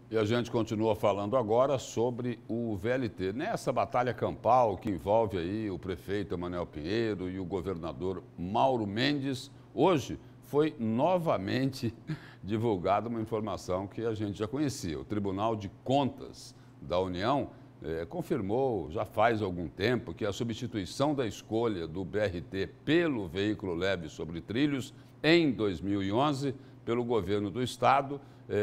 E a gente continua falando agora sobre o VLT. Nessa batalha campal que envolve aí o prefeito Emanuel Pinheiro e o governador Mauro Mendes, hoje foi novamente divulgada uma informação que a gente já conhecia. O Tribunal de Contas da União confirmou, já faz algum tempo, que a substituição da escolha do BRT pelo veículo leve sobre trilhos em 2011 pelo governo do estado,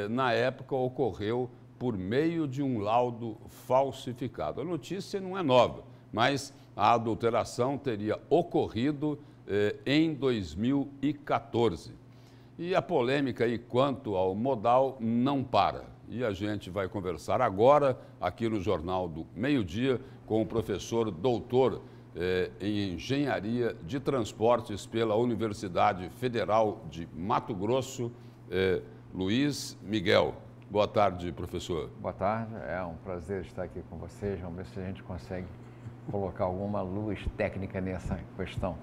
na época ocorreu por meio de um laudo falsificado. A notícia não é nova, mas a adulteração teria ocorrido em 2014. E a polêmica aí quanto ao modal não para. E a gente vai conversar agora, aqui no Jornal do Meio-Dia, com o professor doutor em Engenharia de Transportes pela Universidade Federal de Mato Grosso, Luiz Miguel. Boa tarde, professor. Boa tarde, é um prazer estar aqui com vocês. Vamos ver se a gente consegue colocar alguma luz técnica nessa questão.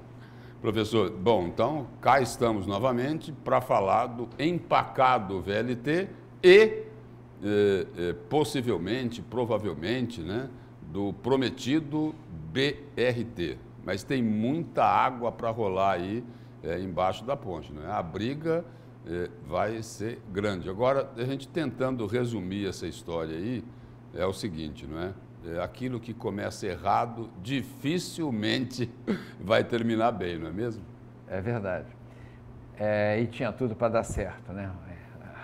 Professor, bom, então cá estamos novamente para falar do empacado VLT e possivelmente, provavelmente, né, do prometido BRT. Mas tem muita água para rolar aí embaixo da ponte, né? A briga vai ser grande. Agora, a gente tentando resumir essa história aí, é o seguinte, não é? Aquilo que começa errado dificilmente vai terminar bem, não é mesmo? É verdade. E tinha tudo para dar certo, né?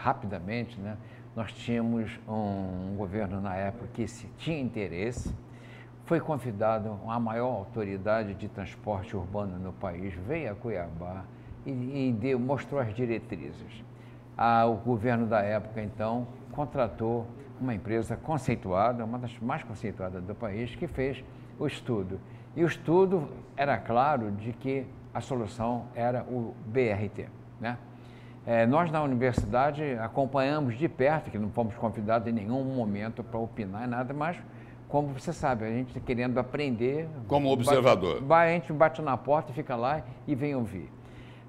Rapidamente, né? Nós tínhamos um governo na época que tinha interesse, foi convidado a maior autoridade de transporte urbano no país, veio a Cuiabá e mostrou as diretrizes. O governo da época, então, contratou uma empresa conceituada, uma das mais conceituadas do país, que fez o estudo. E o estudo era claro de que a solução era o BRT, né? Nós, na universidade, acompanhamos de perto, que não fomos convidados em nenhum momento para opinar, nada, mas, como você sabe, a gente querendo aprender... Como observador. A gente bate na porta e fica lá e vem ouvir,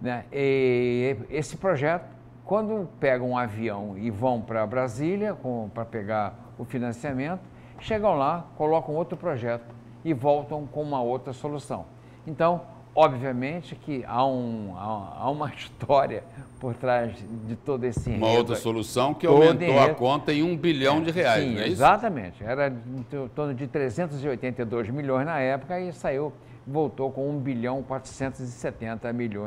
né? E esse projeto, quando pegam um avião e vão para Brasília para pegar o financiamento, chegam lá, colocam outro projeto e voltam com uma outra solução. Então, obviamente que há uma história por trás de todo esse enredo. Uma outra solução que aumentou a conta em R$1 bilhão, sim, não é isso? Exatamente. Era em torno de 382 milhões na época e voltou com R$1,470 bilhão.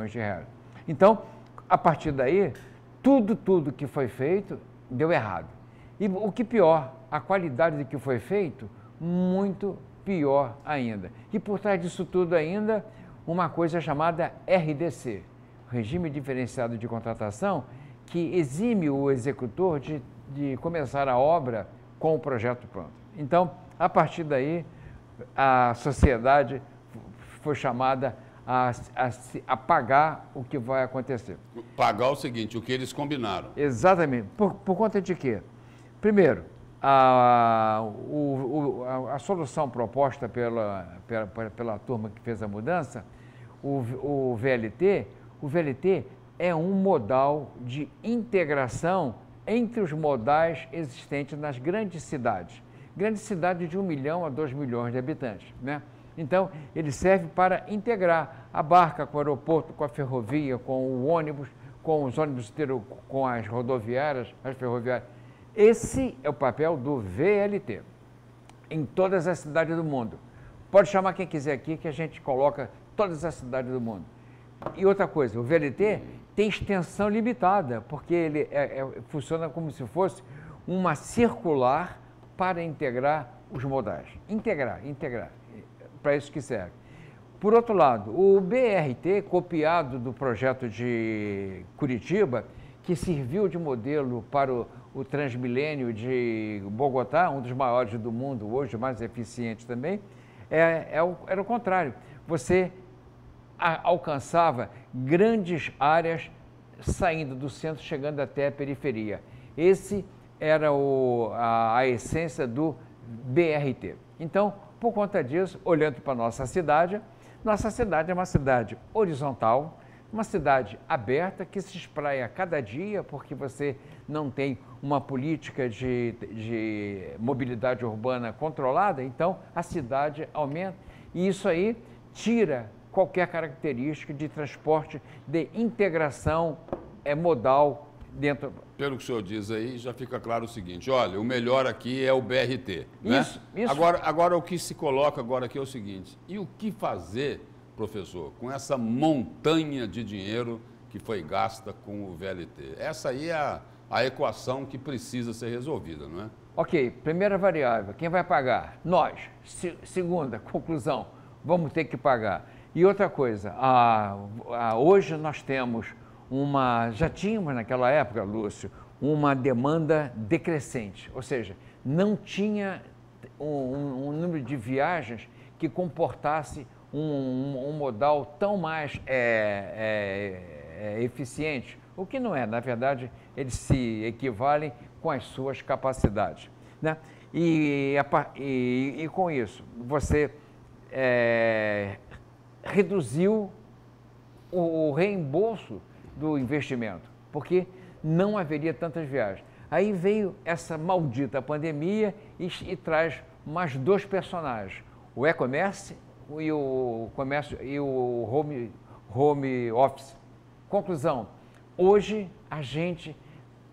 Então, a partir daí, tudo que foi feito deu errado. E o que pior, a qualidade do que foi feito, muito pior ainda. E por trás disso tudo ainda, uma coisa chamada RDC, Regime Diferenciado de Contratação, que exime o executor de começar a obra com o projeto pronto. Então, a partir daí, a sociedade foi chamada a pagar o que vai acontecer. Pagar o seguinte, o que eles combinaram. Exatamente. Por conta de quê? Primeiro, a solução proposta pela turma que fez a mudança, o VLT é um modal de integração entre os modais existentes nas grandes cidades de 1 milhão a 2 milhões de habitantes, né? Então, ele serve para integrar a barca com o aeroporto, com a ferrovia, com o ônibus, com os ônibus, com as rodoviárias, as ferroviárias. Esse é o papel do VLT em todas as cidades do mundo. Pode chamar quem quiser aqui que a gente coloca todas as cidades do mundo. E outra coisa, o VLT tem extensão limitada, porque ele funciona como se fosse uma circular para integrar os modais. Integrar. Para isso que serve. Por outro lado, o BRT, copiado do projeto de Curitiba, que serviu de modelo para o Transmilênio de Bogotá, um dos maiores do mundo hoje, mais eficiente também, era o contrário. Você alcançava grandes áreas saindo do centro, chegando até a periferia. Esse era a essência do BRT. Então, por conta disso, olhando para a nossa cidade é uma cidade horizontal, Uma cidade aberta que se espraia a cada dia, porque você não tem uma política de mobilidade urbana controlada, então a cidade aumenta. E isso aí tira qualquer característica de transporte de integração modal dentro. Pelo que o senhor diz aí, já fica claro o seguinte, olha, o melhor aqui é o BRT. Isso, né? isso. Agora o que se coloca agora aqui é o seguinte, e o que fazer, professor, com essa montanha de dinheiro que foi gasta com o VLT? Essa aí é a equação que precisa ser resolvida, não é? Ok, primeira variável, quem vai pagar? Nós. Segunda, conclusão, vamos ter que pagar. E outra coisa, hoje nós temos já tínhamos naquela época, Lúcio, uma demanda decrescente, ou seja, não tinha um número de viagens que comportasse um modal tão mais eficiente, o que não é, na verdade, eles se equivalem com as suas capacidades, né? E com isso, você reduziu o reembolso do investimento, porque não haveria tantas viagens. Aí veio essa maldita pandemia e traz mais dois personagens, o e-commerce e o comércio e o home office. Conclusão, hoje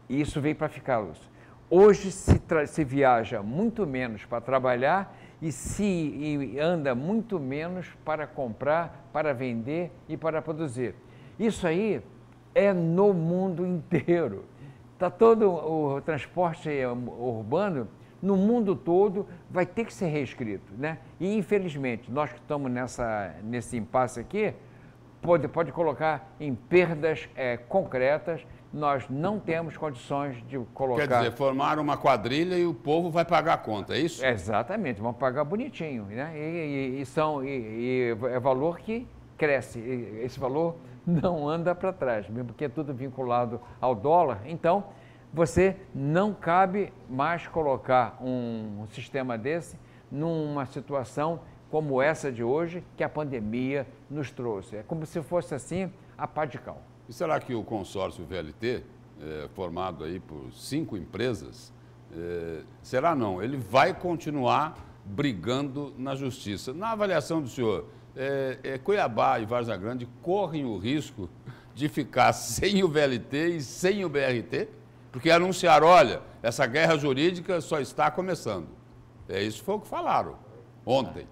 isso veio para ficar, Lúcio. Hoje se viaja muito menos para trabalhar e anda muito menos para comprar, para vender e para produzir. Isso aí é no mundo inteiro. Está todo o transporte urbano, no mundo todo, vai ter que ser reescrito, né? E, infelizmente, nós que estamos nesse impasse aqui, pode colocar em perdas concretas. Nós não temos condições de colocar... Quer dizer, formar uma quadrilha e o povo vai pagar a conta, é isso? Exatamente, vão pagar bonitinho, né? É valor que cresce, esse valor não anda para trás, mesmo porque é tudo vinculado ao dólar. Então, você não cabe mais colocar um sistema desse numa situação como essa de hoje, que a pandemia nos trouxe. É como se fosse assim, a pá de cal. E será que o consórcio VLT, formado aí por 5 empresas, será não? Ele vai continuar brigando na justiça. Na avaliação do senhor, Cuiabá e Várzea Grande correm o risco de ficar sem o VLT e sem o BRT? Porque anunciaram, olha, essa guerra jurídica só está começando. Isso foi o que falaram ontem.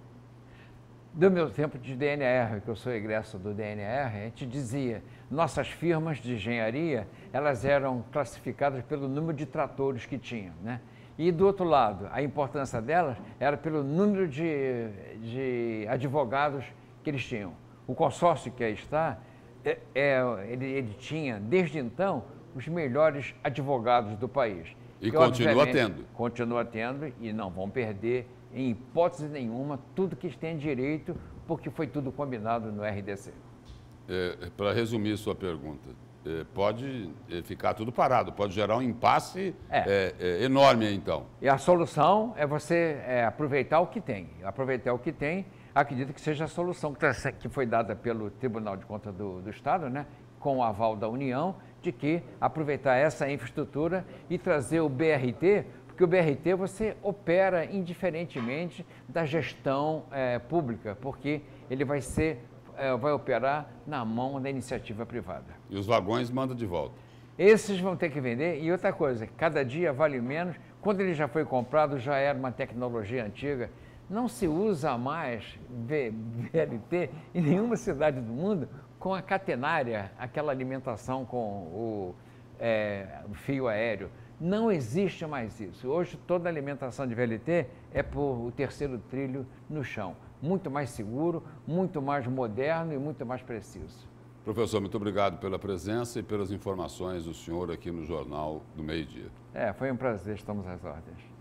Do meu tempo de DNR, que eu sou egresso do DNR, a gente dizia, nossas firmas de engenharia, elas eram classificadas pelo número de tratores que tinham, né? E do outro lado, a importância delas era pelo número de advogados que eles tinham. O consórcio que aí está, ele tinha, desde então, os melhores advogados do país. E continua tendo. Continua tendo e não vão perder, em hipótese nenhuma, tudo que tem direito, porque foi tudo combinado no RDC. Para resumir sua pergunta, pode ficar tudo parado, pode gerar um impasse enorme, então. E a solução é você aproveitar o que tem. Aproveitar o que tem, acredito que seja a solução que foi dada pelo Tribunal de Contas do Estado, né, com o aval da União, de que aproveitar essa infraestrutura e trazer o BRT, porque o BRT você opera indiferentemente da gestão pública, porque ele vai operar na mão da iniciativa privada. E os vagões mandam de volta. Esses vão ter que vender. E outra coisa, cada dia vale menos. Quando ele já foi comprado, já era uma tecnologia antiga. Não se usa mais VLT em nenhuma cidade do mundo com a catenária, aquela alimentação com o fio aéreo. Não existe mais isso. Hoje toda a alimentação de VLT é por o terceiro trilho no chão. Muito mais seguro, muito mais moderno e muito mais preciso. Professor, muito obrigado pela presença e pelas informações do senhor aqui no Jornal do Meio-Dia. Foi um prazer, estamos às ordens.